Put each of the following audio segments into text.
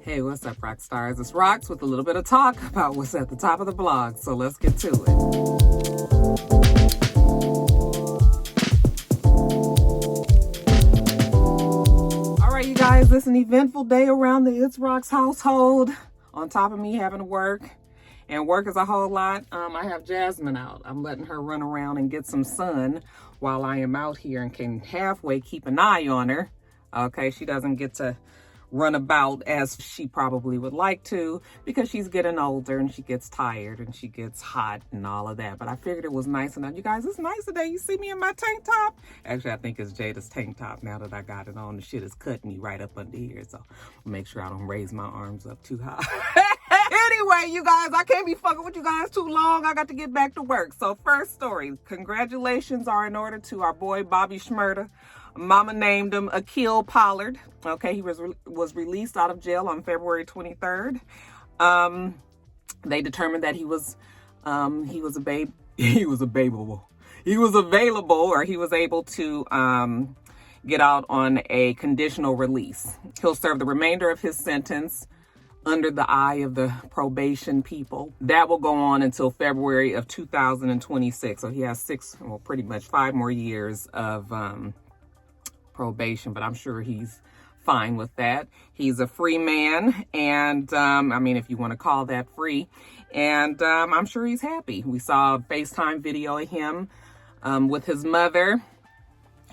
Hey, what's up, Roxstars? It's Rox with a little bit of talk about what's at the top of the blog, so let's get to it. All right, you guys, it's an eventful day around the It's Rox household. On top of me having to work, and work is a whole lot. I have Jasmine out. I'm letting her run around and get some sun while I am out here and can halfway keep an eye on her. Okay, she doesn't get to run about as she probably would like to because she's getting older and she gets tired and she gets hot and all of that. But I figured it was nice enough. You guys, it's nice today. You see me in my tank top? Actually, I think it's Jada's tank top now that I got it on. The shit is cutting me right up under here. So I'll make sure I don't raise my arms up too high. Anyway, you guys, I can't be fucking with you guys too long. I got to get back to work. So first story, congratulations are in order to our boy BobbySmurda. Mama named him Akil Pollard. Okay, he was released out of jail on February 23rd. They determined that he was able to get out on a conditional release. He'll serve the remainder of his sentence under the eye of the probation people. That will go on until February of 2026. So he has pretty much 5 more years of probation, but I'm sure he's fine with that. He's a free man, and I mean, if you want to call that free, and I'm sure he's happy. We saw a FaceTime video of him with his mother.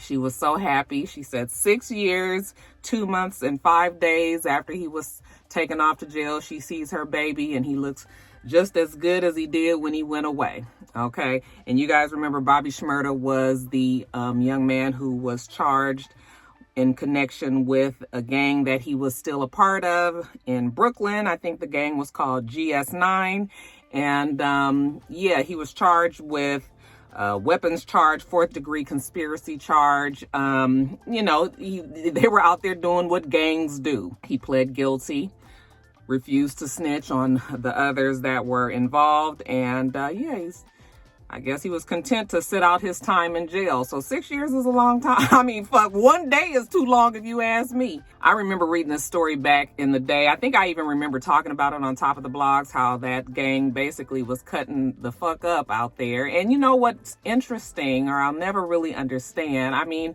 She was so happy. She said 6 years, 2 months, and 5 days after he was taken off to jail, she sees her baby, and he looks just as good as he did when he went away. Okay, and you guys remember BobbySmurda was the young man who was charged in connection with a gang that he was still a part of in Brooklyn. I think the gang was called GS9. And yeah, he was charged with weapons charge, 4th degree conspiracy charge. You know, they were out there doing what gangs do. He pled guilty, refused to snitch on the others that were involved. And yeah, I guess he was content to sit out his time in jail. So 6 years is a long time. I mean, fuck, 1 day is too long if you ask me. I remember reading this story back in the day. I think I even remember talking about it on top of the blogs, how that gang basically was cutting the fuck up out there. And you know what's interesting, or I'll never really understand? I mean,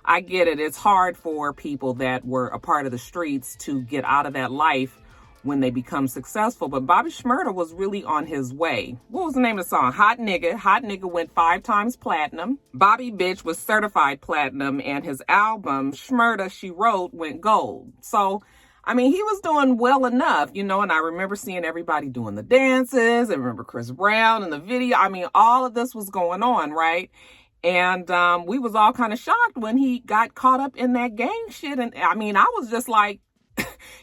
I get it. It's hard for people that were a part of the streets to get out of that life when they become successful, but BobbySmurda was really on his way. What was the name of the song? Hot Nigga. Hot Nigga went 5 times platinum. Bobby Bitch was certified platinum, and his album Smurda She Wrote went gold. So I mean, he was doing well enough, you know, and I remember seeing everybody doing the dances. I remember Chris Brown in the video. I mean, all of this was going on, right? And we was all kind of shocked when he got caught up in that gang shit. And I mean, I was just like,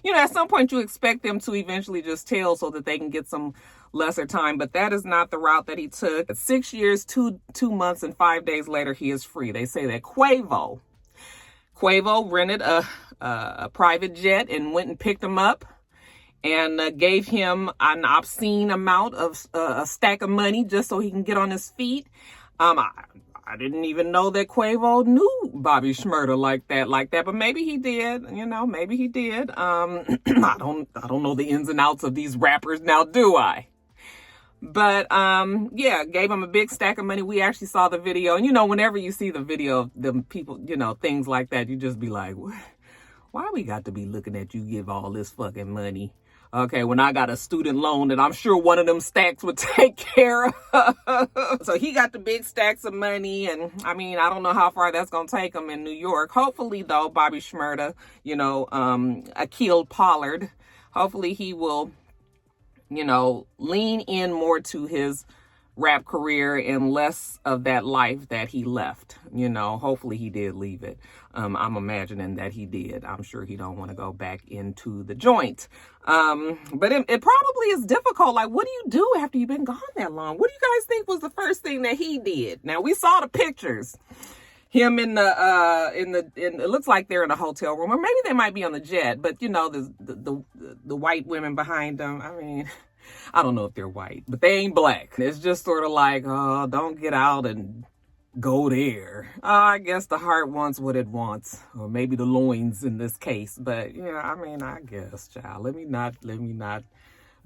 you know, at some point you expect them to eventually just tell so that they can get some lesser time. But that is not the route that he took. 6 years, 2 months, and 5 days later, he is free. They say that Quavo rented a private jet and went and picked him up and gave him an obscene amount of a stack of money just so he can get on his feet. I didn't even know that Quavo knew BobbySmurda like that, but maybe he did, you know, maybe he did. I don't know the ins and outs of these rappers now, do I? But, yeah, gave him a big stack of money. We actually saw the video, and, you know, whenever you see the video of them people, you know, things like that, you just be like, why we got to be looking at you give all this fucking money? Okay, when I got a student loan that I'm sure one of them stacks would take care of. So he got the big stacks of money. And I mean, I don't know how far that's going to take him in New York. Hopefully, though, BobbySmurda, you know, Akil Pollard, hopefully he will, you know, lean in more to his rap career and less of that life that he left. You know, hopefully he did leave it. I'm imagining that he did. I'm sure he don't want to go back into the joint. But it probably is difficult. Like, what do you do after you've been gone that long? What do you guys think was the first thing that he did? Now, we saw the pictures. Him in it looks like they're in a hotel room, or maybe they might be on the jet, but you know, the white women behind them. I mean, I don't know if they're white, but they ain't black. It's just sort of like, oh, don't get out and go there. I guess the heart wants what it wants, or maybe the loins in this case. But yeah, I mean, I guess, child. Let me not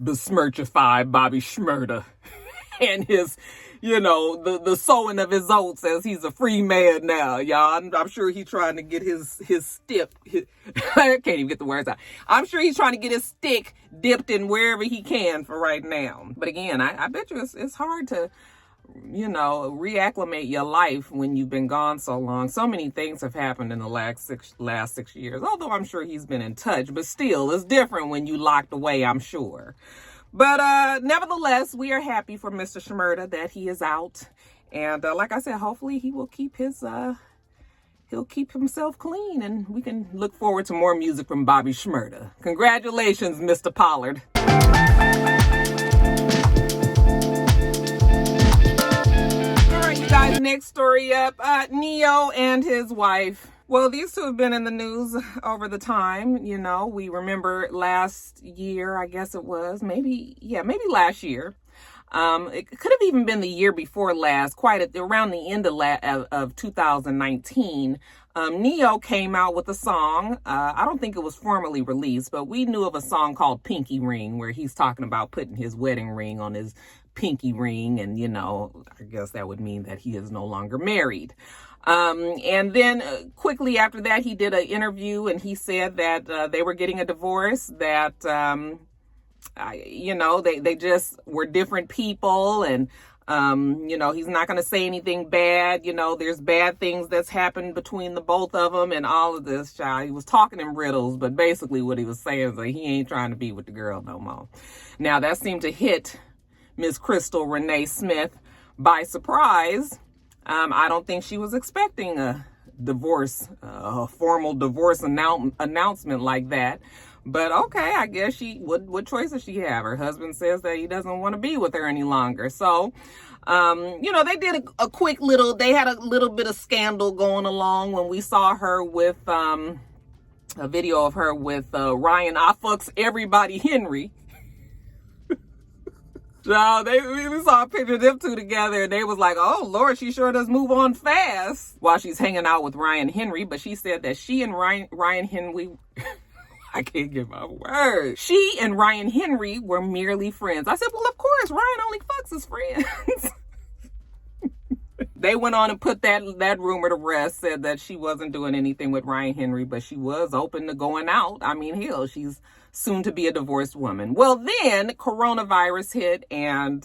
besmirchify BobbySmurda and his, the sowing of his oats as he's a free man now, y'all. I'm sure he's trying to get his stick. I can't even get the words out. I'm sure he's trying to get his stick dipped in wherever he can for right now. But again, I bet you it's hard to, reacclimate your life when you've been gone so long. So many things have happened in the last 6 years, although I'm sure he's been in touch, but still it's different when you locked away, I'm sure. But nevertheless, we are happy for Mr. Smurda that he is out. And like I said, hopefully he will keep he'll keep himself clean, and we can look forward to more music from BobbySmurda. Congratulations, Mr. Pollard. Guys, next story up, Neo and his wife. Well, these two have been in the news over the time. We remember last year, I guess it was, maybe last year. It could have even been the year before last, around the end of 2019. Neo came out with a song. I don't think it was formally released, but we knew of a song called Pinky Ring, where he's talking about putting his wedding ring on his pinky ring. And, I guess that would mean that he is no longer married. And then quickly after that, he did an interview and he said that they were getting a divorce, that, they just were different people, and he's not going to say anything bad. There's bad things that's happened between the both of them and all of this, child. He was talking in riddles, but basically what he was saying is that he ain't trying to be with the girl no more. Now, that seemed to hit Miss Crystal Renee Smith by surprise. I don't think she was expecting a formal divorce announcement like that. But okay, I guess what choice does she have? Her husband says that he doesn't want to be with her any longer. So, they did they had a little bit of scandal going along when we saw her with, a video of her with, Ryan I Fucks Everybody Henry. So we saw a picture of them two together, and they was like, oh Lord, she sure does move on fast while she's hanging out with Ryan Henry. But she said that she and Ryan Henry, I can't get my words. She and Ryan Henry were merely friends. I said, well, of course, Ryan only fucks his friends. They went on and put that rumor to rest, said that she wasn't doing anything with Ryan Henry, but she was open to going out. I mean, hell, she's soon to be a divorced woman. Well, then coronavirus hit, and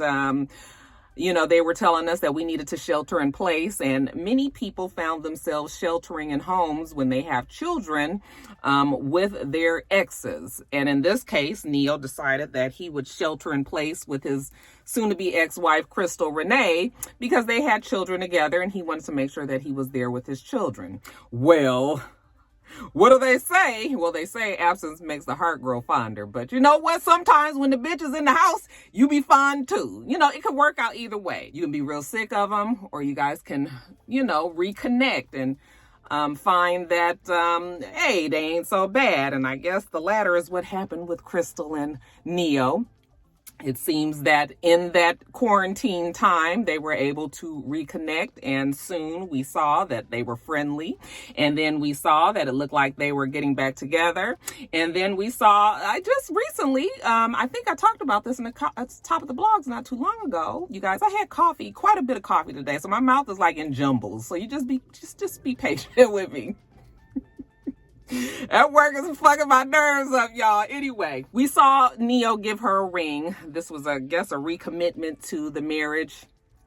they were telling us that we needed to shelter in place, and many people found themselves sheltering in homes when they have children with their exes. And in this case, Neo decided that he would shelter in place with his soon-to-be ex-wife, Crystal Renee, because they had children together, and he wanted to make sure that he was there with his children. Well, what do they say? Well, they say absence makes the heart grow fonder. But you know what? Sometimes when the bitch is in the house, you be fond too. It can work out either way. You can be real sick of them, or you guys can, reconnect and find that, hey, they ain't so bad. And I guess the latter is what happened with Crystal and Neo. It seems that in that quarantine time, they were able to reconnect, and soon we saw that they were friendly. And then we saw that it looked like they were getting back together. And then we saw, I just recently, I think I talked about this at the top of the blogs not too long ago. You guys, I had coffee, quite a bit of coffee today. So my mouth is like in jumbles. So you just be patient with me. That work is fucking my nerves up, y'all. Anyway, we saw Neo give her a ring. This was, I guess, a recommitment to the marriage.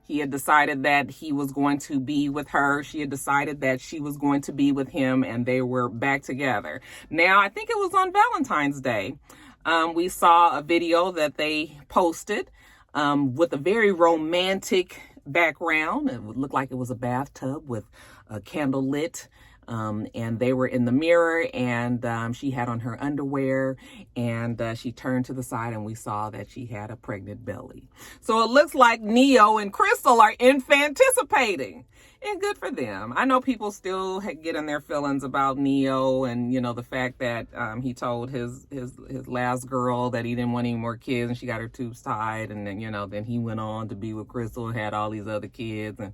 He had decided that he was going to be with her. She had decided that she was going to be with him, and they were back together. Now, I think it was on Valentine's Day. We saw a video that they posted with a very romantic background. It would look like it was a bathtub with a candle lit. And they were in the mirror, and she had on her underwear, and she turned to the side, and we saw that she had a pregnant belly. So it looks like Neo and Crystal are infanticipating, and good for them. I know people still get in their feelings about Neo, and the fact that he told his last girl that he didn't want any more kids, and she got her tubes tied, and then then he went on to be with Crystal and had all these other kids, and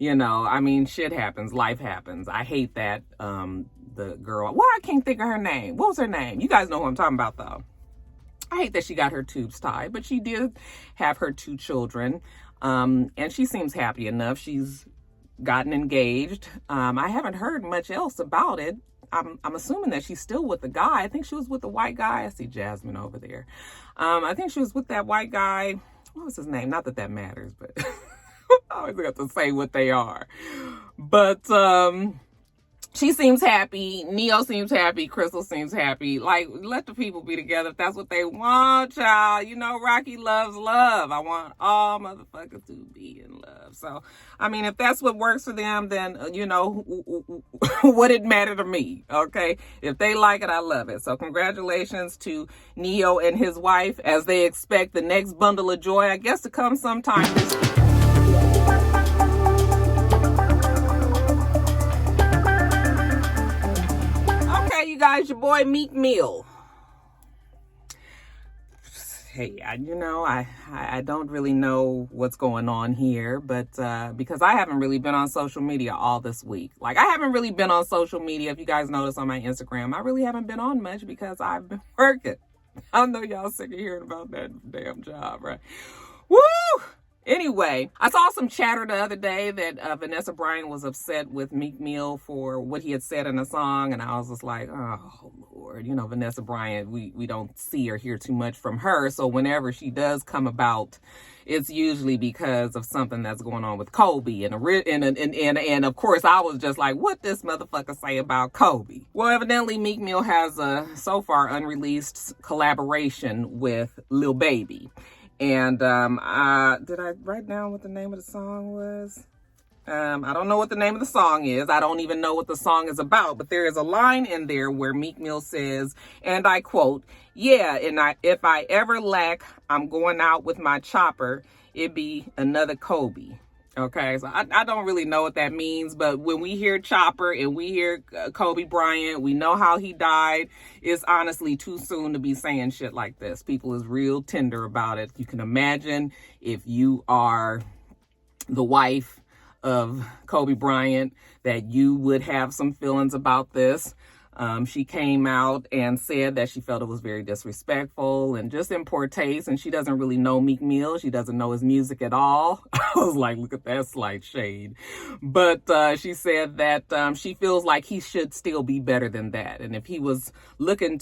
You know, I mean, shit happens, life happens. I hate that the girl, well, I can't think of her name. What was her name? You guys know who I'm talking about, though. I hate that she got her tubes tied, but she did have her 2 children. And she seems happy enough. She's gotten engaged. I haven't heard much else about it. I'm assuming that she's still with the guy. I think she was with the white guy. I see Jasmine over there. I think she was with that white guy. What was his name? Not that that matters, but I always have to say what they are. But she seems happy. Neo seems happy. Crystal seems happy. Like, let the people be together if that's what they want, y'all. You know, Rocky loves love. I want all motherfuckers to be in love. So, I mean, if that's what works for them, then, you know, what it matter to me, okay? If they like it, I love it. So, congratulations to Neo and his wife as they expect the next bundle of joy, I guess, to come sometime this week. You guys, your boy MeekMill. Hey, I don't really know what's going on here, but because I haven't really been on social media all this week. Like, I haven't really been on social media. If you guys notice on my Instagram, I really haven't been on much because I've been working. I know y'all sick of hearing about that damn job, right? Woo! Anyway, I saw some chatter the other day that Vanessa Bryant was upset with MeekMill for what he had said in a song. And I was just like, oh, Lord, you know, Vanessa Bryant, we don't see or hear too much from her. So whenever she does come about, it's usually because of something that's going on with Kobe. And of course, I was just like, what this motherfucker say about Kobe? Well, evidently, MeekMill has a so far unreleased collaboration with Lil Baby. And did I write down what the name of the song was? I don't know what the name of the song is. I don't even know what the song is about. But there is a line in there where MeekMill says, and I quote, yeah, and if I ever lack, I'm going out with my chopper. It be another Kobe. Okay, so I don't really know what that means, but when we hear Chopper and we hear Kobe Bryant, we know how he died. It's honestly too soon to be saying shit like this. People is real tender about it. You can imagine if you are the wife of Kobe Bryant that you would have some feelings about this. She came out and said that she felt it was very disrespectful and just in poor taste, and she doesn't really know MeekMill. She doesn't know his music at all. I was like, look at that slight shade. But she said that she feels like he should still be better than that. And if he was looking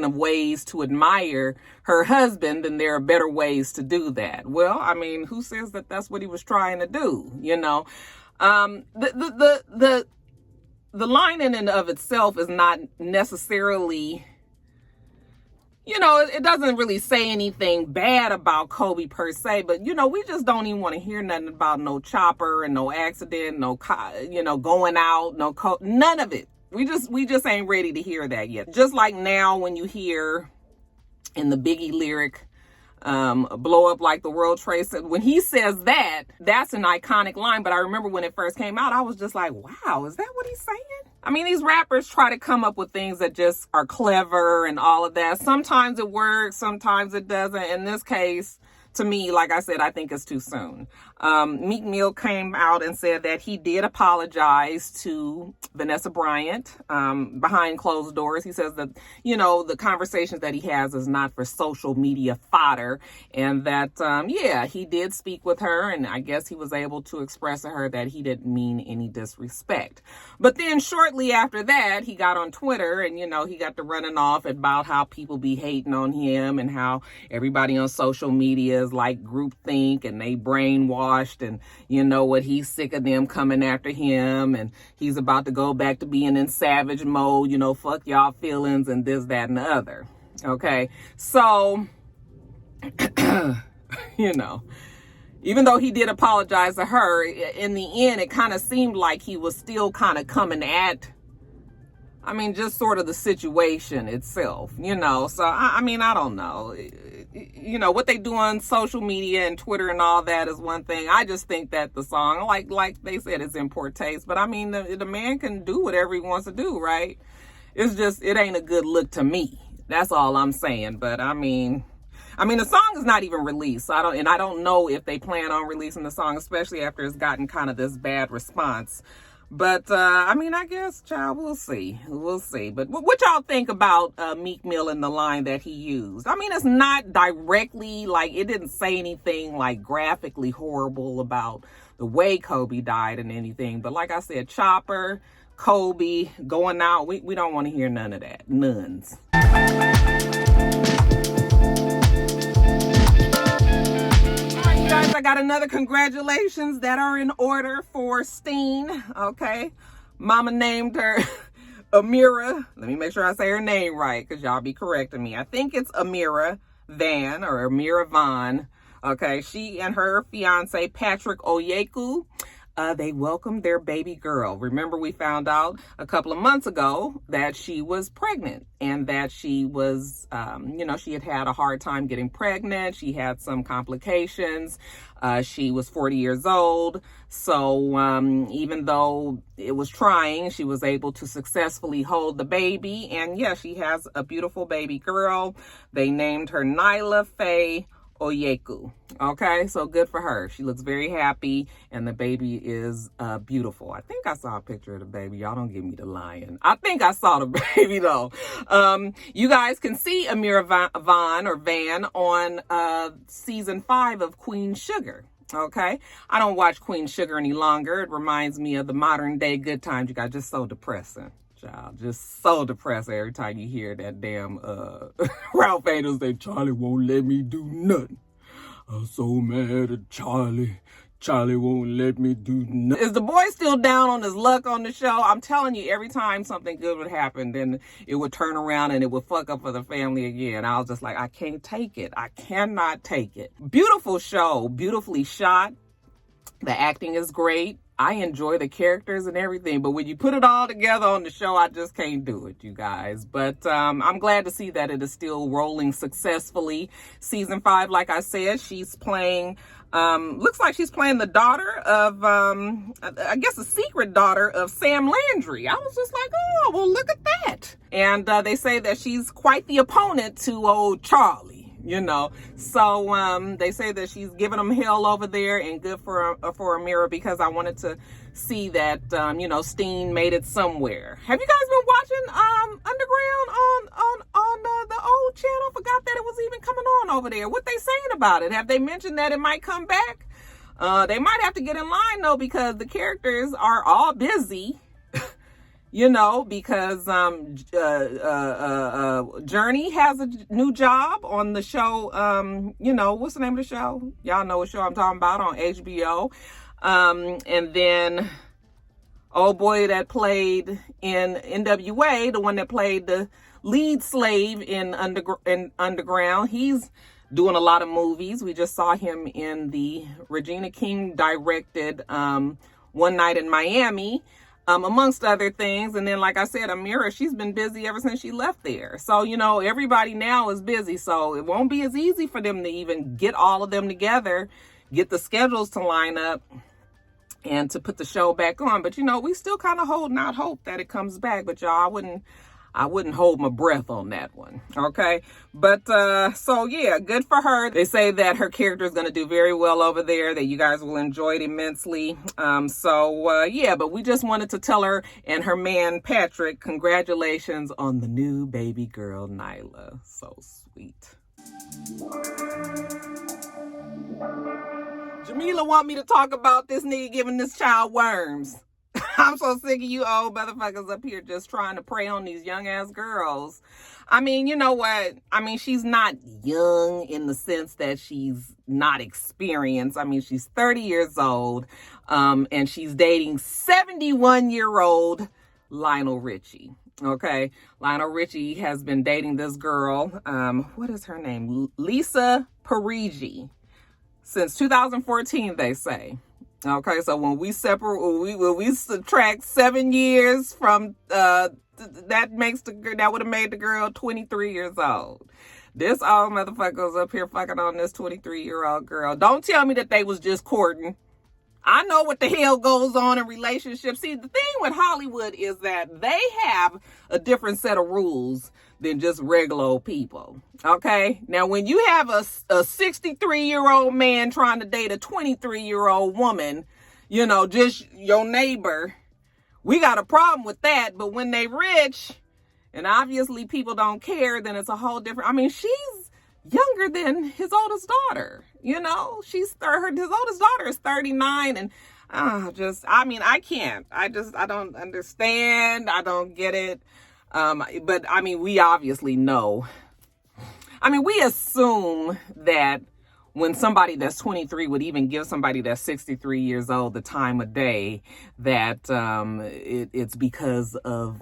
of ways to admire her husband, then there are better ways to do that. Well, I mean, who says that that's what he was trying to do? You know, the line in and of itself is not necessarily, you know, it doesn't really say anything bad about Kobe per se, but, you know, we just don't even want to hear nothing about no chopper and no accident, no, going out, none of it. We just ain't ready to hear that yet. Just like now when you hear in the Biggie lyric, blow up like the World Trade Center. When he says that, that's an iconic line. But I remember when it first came out, I was just like, wow, is that what he's saying? I mean, these rappers try to come up with things that just are clever and all of that. Sometimes it works, sometimes it doesn't. In this case, to me, like I said, I think it's too soon. MeekMill came out and said that he did apologize to Vanessa Bryant behind closed doors. He says that, you know, the conversations that he has is not for social media fodder, and that, yeah, he did speak with her, and I guess he was able to express to her that he didn't mean any disrespect. But then shortly after that, he got on Twitter and, you know, he got to running off about how people be hating on him and how everybody on social media is like groupthink and they brainwashed, and you know what, he's sick of them coming after him and he's about to go back to being in savage mode, you know, fuck y'all feelings and this, that, and the other. Okay, so you know, even though he did apologize to her, in the end it kind of seemed like he was still kind of coming at, I mean, just sort of the situation itself, you know. So, I mean, I don't know. You know, what they do on social media and Twitter and all that is one thing. I just think that the song, like they said, is in poor taste. But, I mean, the man can do whatever he wants to do, right? It's just, it ain't a good look to me. That's all I'm saying. But, I mean, I mean, the song is not even released. So I don't know if they plan on releasing the song, especially after it's gotten kind of this bad response. But, I mean, I guess, child, we'll see. We'll see. But what y'all think about Meek Mill and the line that he used? I mean, it's not directly, like, it didn't say anything, like, graphically horrible about the way Kobe died and anything. But like I said, Chopper, Kobe, going out, we don't want to hear none of that. Nuns. Guys, I got another congratulations that are in order for Steen. Okay, mama named her Amira. Let me make sure I say her name right, because y'all be correcting me. I think it's Amira Van or Amira Vaughn. Okay, she and her fiance Patrick Oyeku, they welcomed their baby girl. Remember, we found out a couple of months ago that she was pregnant and that she was, she had a hard time getting pregnant. She had some complications. She was 40 years old. So even though it was trying, she was able to successfully hold the baby. And yeah, she has a beautiful baby girl. They named her Nyla Faye Oyeku. Okay, so good for her. She looks very happy, and the baby is beautiful. I think I saw a picture of the baby. Y'all don't give me the lying. I think I saw the baby though. You guys can see Amira Vaughn or Van on season 5 of Queen Sugar. Okay, I don't watch Queen Sugar any longer. It reminds me of the modern day Good Times. You guys, just so depressing. Child, just so depressing every time you hear that damn Ralph Angel say, Charlie won't let me do nothing. I'm so mad at Charlie. Charlie won't let me do nothing. Is the boy still down on his luck on the show? I'm telling you, every time something good would happen, then it would turn around and it would fuck up for the family again. I was just like, I can't take it. I cannot take it. Beautiful show, beautifully shot. The acting is great. I enjoy the characters and everything, but when you put it all together on the show, I just can't do it, you guys. But I'm glad to see that it is still rolling successfully. Season 5, like I said, she's playing, looks like she's playing the daughter of, I guess a secret daughter of Sam Landry. I was just like, oh, well, look at that. And they say that she's quite the opponent to old Charlie. So they say that she's giving them hell over there, and good for Amira, because I wanted to see that Steen made it somewhere. Have you guys been watching Underground on the old channel? Forgot that it was even coming on over there. What they saying about it? Have they mentioned that it might come back? They might have to get in line though, because the characters are all busy. Because Journey has a new job on the show. What's the name of the show? Y'all know what show I'm talking about, on HBO. And then old boy that played in NWA, the one that played the lead slave in Underground, he's doing a lot of movies. We just saw him in the Regina King directed One Night in Miami. Amongst other things. And then, like I said, Amira, she's been busy ever since she left there. So, everybody now is busy. So it won't be as easy for them to even get all of them together, get the schedules to line up, and to put the show back on. But, we still kind of holding out hope that it comes back. But y'all, I wouldn't hold my breath on that one. Okay. But, so yeah, good for her. They say that her character is going to do very well over there, that you guys will enjoy it immensely. Yeah, but we just wanted to tell her and her man, Patrick, congratulations on the new baby girl, Nyla. So sweet. Jamila want me to talk about this nigga giving this child worms. I'm so sick of you old motherfuckers up here just trying to prey on these young ass girls. I mean, you know what? I mean, she's not young in the sense that she's not experienced. I mean, she's 30 years old, and she's dating 71-year-old Lionel Richie. Okay. Lionel Richie has been dating this girl. What is her name? Lisa Parigi. Since 2014, they say. Okay, so when we subtract 7 years from that would have made the girl 23 years old. This old motherfucker's up here fucking on this 23-year-old girl. Don't tell me that they was just courting. I know what the hell goes on in relationships. See, the thing with Hollywood is that they have a different set of rules than just regular old people. Okay. Now, when you have a 63-year-old man trying to date a 23-year-old woman, you know, just your neighbor, we got a problem with that. But when they rich and obviously people don't care, then it's a whole different. I mean, she's younger than his oldest daughter. You know, his oldest daughter is 39, and I can't. I don't understand. I don't get it. But I mean, we obviously know. I mean, we assume that when somebody that's 23 would even give somebody that's 63 years old the time of day, that it's because of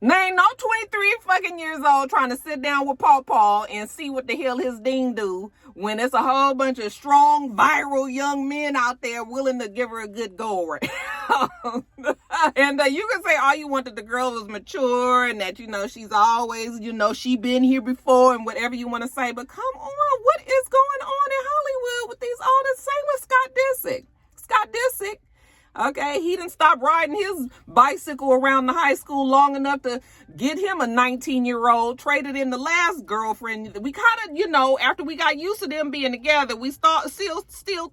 There ain't no 23 fucking years old trying to sit down with Paw and see what the hell his ding do when it's a whole bunch of strong, viral young men out there willing to give her a good go around. And you can say all you want, that the girl was mature and that, you know, she's always, you know, she been here before and whatever you want to say. But come on, what is going on in Hollywood with these all the same with Scott Disick? Scott Disick. Okay, he didn't stop riding his bicycle around the high school long enough to get him a 19-year-old, traded in the last girlfriend. We kind of, you know, after we got used to them being together, we still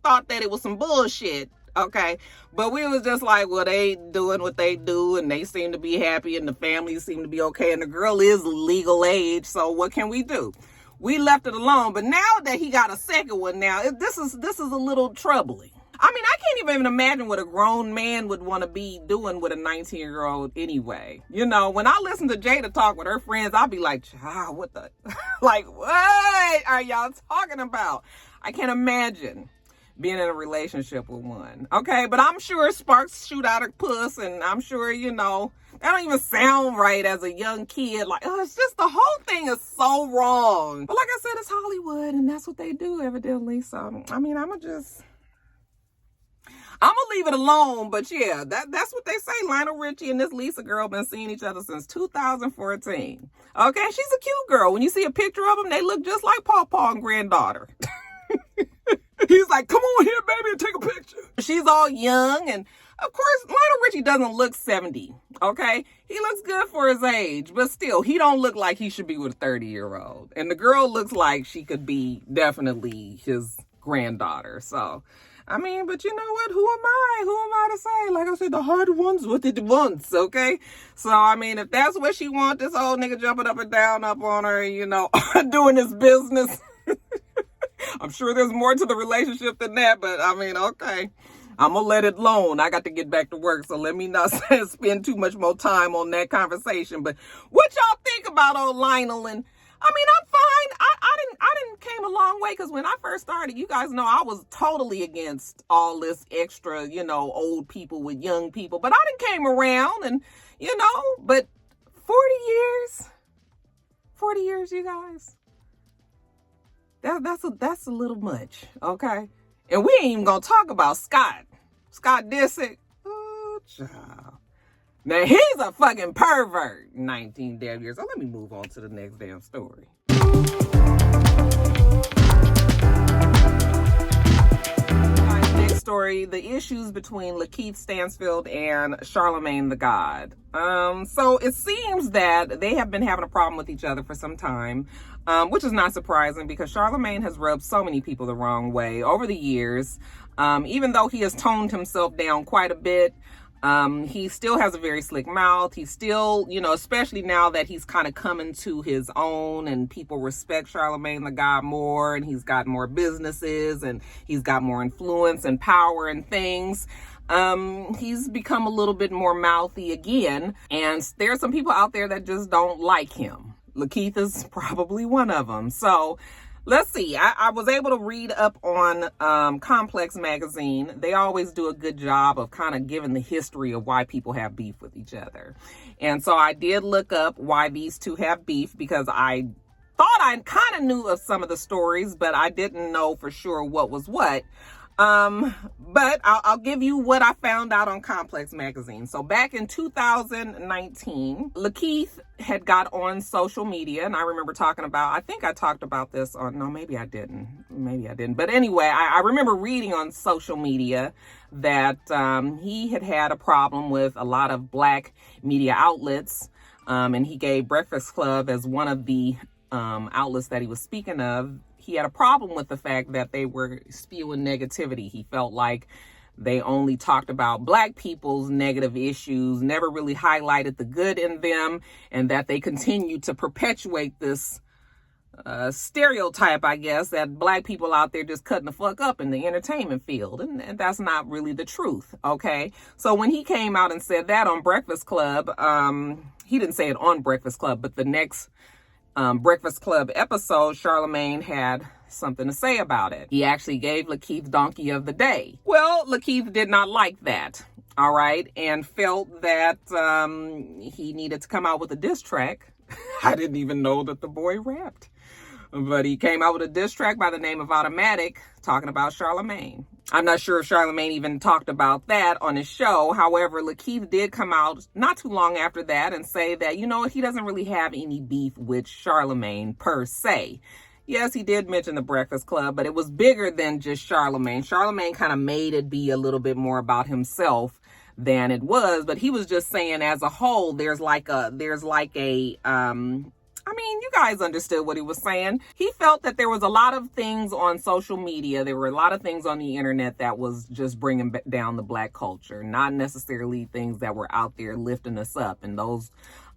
thought that it was some bullshit. Okay, but we was just like, well, they doing what they do and they seem to be happy and the families seem to be okay and the girl is legal age, so what can we do? We left it alone. But now that he got a second one now, this is a little troubling. I mean, I can't even imagine what a grown man would want to be doing with a 19-year-old anyway. You know, when I listen to Jada talk with her friends, I'll be like, child, what the, like, what are y'all talking about? I can't imagine being in a relationship with one. Okay, but I'm sure sparks shoot out her puss, and I'm sure, you know, that don't even sound right as a young kid. Like, oh, it's just the whole thing is so wrong. But like I said, it's Hollywood, and that's what they do, evidently. So, I mean, I'm gonna leave it alone, but yeah, that's what they say. Lionel Richie and this Lisa girl been seeing each other since 2014. Okay, she's a cute girl. When you see a picture of them, they look just like Paw and granddaughter. He's like, come on here, baby, and take a picture. She's all young, and of course, Lionel Richie doesn't look 70, okay? He looks good for his age, but still, he don't look like he should be with a 30-year-old. And the girl looks like she could be definitely his granddaughter, so... I mean, but you know what? Who am I to say? Like I said, the heart wants what it wants, okay? So, I mean, if that's what she wants, this old nigga jumping up and down up on her, you know, doing his business. I'm sure there's more to the relationship than that, but I mean, okay. I'm going to let it alone. I got to get back to work, so let me not spend too much more time on that conversation. But what y'all think about old Lionel? And I mean, I'm fine. I didn't came a long way, because when I first started, you guys know I was totally against all this extra, you know, old people with young people. But I didn't came around, and, you know, but 40 years, you guys, that's a little much, okay? And we ain't even gonna talk about Scott Disick. Oh, child. Now, he's a fucking pervert. 19 damn years. So let me move on to the next damn story. Next story, the issues between LaKeith Stansfield and Charlamagne the God. So it seems that they have been having a problem with each other for some time, which is not surprising because Charlamagne has rubbed so many people the wrong way over the years. Even though he has toned himself down quite a bit, he still has a very slick mouth. He's still, you know, especially now that he's kind of coming to his own and people respect Charlamagne the God more, and he's got more businesses and he's got more influence and power and things. He's become a little bit more mouthy again, and there are some people out there that just don't like him. LaKeith is probably one of them. So let's see. I was able to read up on Complex magazine. They always do a good job of kind of giving the history of why people have beef with each other. And so I did look up why these two have beef, because I thought I kind of knew of some of the stories, but I didn't know for sure what was what. But I'll give you what I found out on Complex Magazine. So back in 2019, LaKeith had got on social media, and I remember talking about, I think I talked about this on, no, maybe I didn't. But anyway, I remember reading on social media that he had a problem with a lot of Black media outlets, and he gave Breakfast Club as one of the outlets that he was speaking of. He had a problem with the fact that they were spewing negativity. He felt like they only talked about Black people's negative issues, never really highlighted the good in them, and that they continued to perpetuate this stereotype, I guess, that Black people out there just cutting the fuck up in the entertainment field. And that's not really the truth, okay? So when he came out and said that on Breakfast Club, he didn't say it on Breakfast Club, but the next Breakfast Club episode, Charlamagne had something to say about it. He actually gave LaKeith Donkey of the Day. Well, LaKeith did not like that, all right, and felt that he needed to come out with a diss track. I didn't even know that the boy rapped, but he came out with a diss track by the name of Automatic, talking about Charlamagne. I'm not sure if Charlamagne even talked about that on his show. However, LaKeith did come out not too long after that and say that, you know, he doesn't really have any beef with Charlamagne per se. Yes, he did mention the Breakfast Club, but it was bigger than just Charlamagne. Charlamagne kind of made it be a little bit more about himself than it was, but he was just saying as a whole, I mean, you guys understood what he was saying. He felt that there was a lot of things on social media. There were a lot of things on the internet that was just bringing down the Black culture, not necessarily things that were out there lifting us up. And those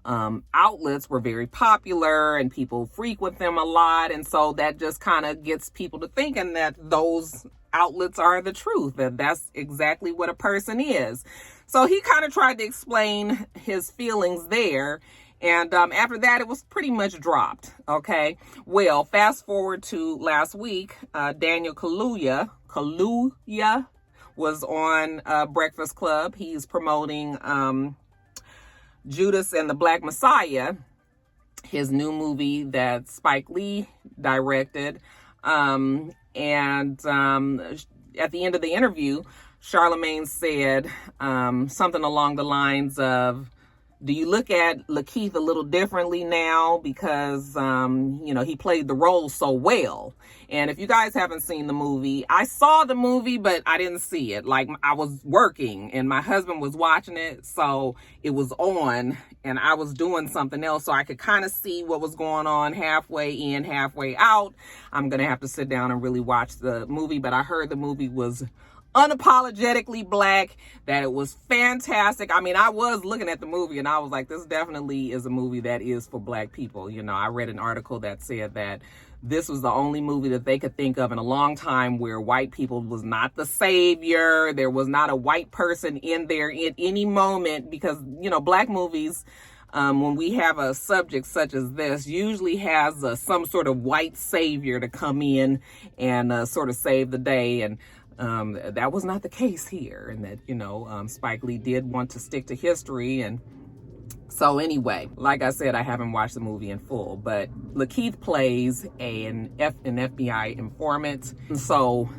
outlets were very popular and people frequent them a lot. And so that just kind of gets people to thinking that those outlets are the truth, that that's exactly what a person is. So he kind of tried to explain his feelings there. And after that, it was pretty much dropped, okay? Well, fast forward to last week, Daniel Kaluuya was on Breakfast Club. He's promoting Judas and the Black Messiah, his new movie that Spike Lee directed. And at the end of the interview, Charlamagne said something along the lines of, do you look at LaKeith a little differently now because, you know, he played the role so well? And if you guys haven't seen the movie, I saw the movie, but I didn't see it. Like, I was working and my husband was watching it. So it was on and I was doing something else. So I could kind of see what was going on halfway in, halfway out. I'm going to have to sit down and really watch the movie. But I heard the movie was unapologetically Black, that it was fantastic. I mean, I was looking at the movie and I was like, this definitely is a movie that is for Black people. You know, I read an article that said that this was the only movie that they could think of in a long time where white people was not the savior. There was not a white person in there at any moment because, you know, Black movies, when we have a subject such as this, usually has some sort of white savior to come in and sort of save the day. And that was not the case here, and that, you know, Spike Lee did want to stick to history. And so anyway, like I said, I haven't watched the movie in full, but LaKeith plays an FBI informant. So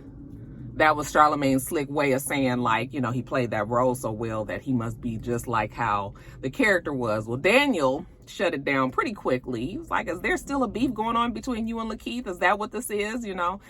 that was Charlamagne's slick way of saying, like, you know, he played that role so well that he must be just like how the character was. Well, Daniel shut it down pretty quickly. He was like, is there still a beef going on between you and LaKeith? Is that what this is, you know?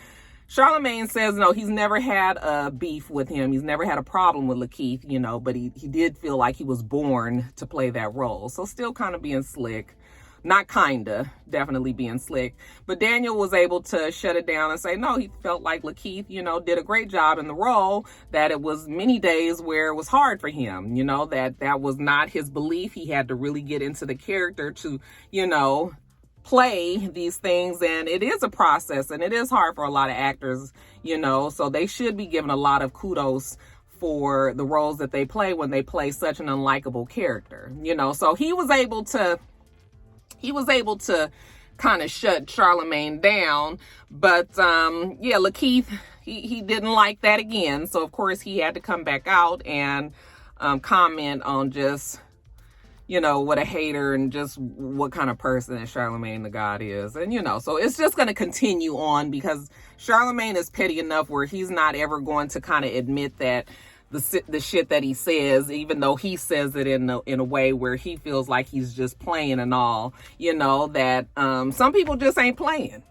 Charlamagne says, no, he's never had a beef with him. He's never had a problem with LaKeith, you know, but he did feel like he was born to play that role. So still kind of being slick. Not kinda, definitely being slick. But Daniel was able to shut it down and say, no, he felt like LaKeith, you know, did a great job in the role, that it was many days where it was hard for him, you know, that was not his belief. He had to really get into the character to, you know, play these things, and it is a process and it is hard for a lot of actors, you know, so they should be given a lot of kudos for the roles that they play when they play such an unlikable character, you know. So he was able to kind of shut Charlamagne down, but yeah, LaKeith, he didn't like that again, so of course he had to come back out and comment on just you know, what a hater and just what kind of person that Charlamagne the God is. And, you know, so it's just going to continue on because Charlamagne is petty enough where he's not ever going to kind of admit that the shit that he says, even though he says it in a way where he feels like he's just playing and all, you know, that some people just ain't playing,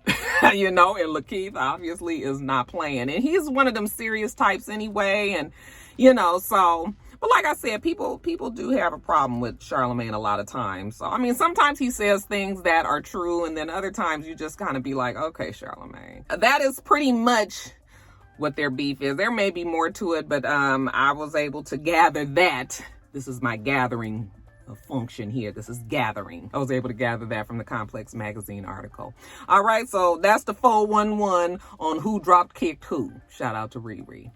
you know, and LaKeith obviously is not playing. And he's one of them serious types anyway. And, you know, so... But like I said, people do have a problem with Charlamagne a lot of times. So, I mean, sometimes he says things that are true, and then other times you just kind of be like, okay, Charlamagne. That is pretty much what their beef is. There may be more to it, but I was able to gather that. This is my gathering function here. This is gathering. I was able to gather that from the Complex Magazine article. All right, so that's the 411 on who dropped kicked who. Shout out to Riri.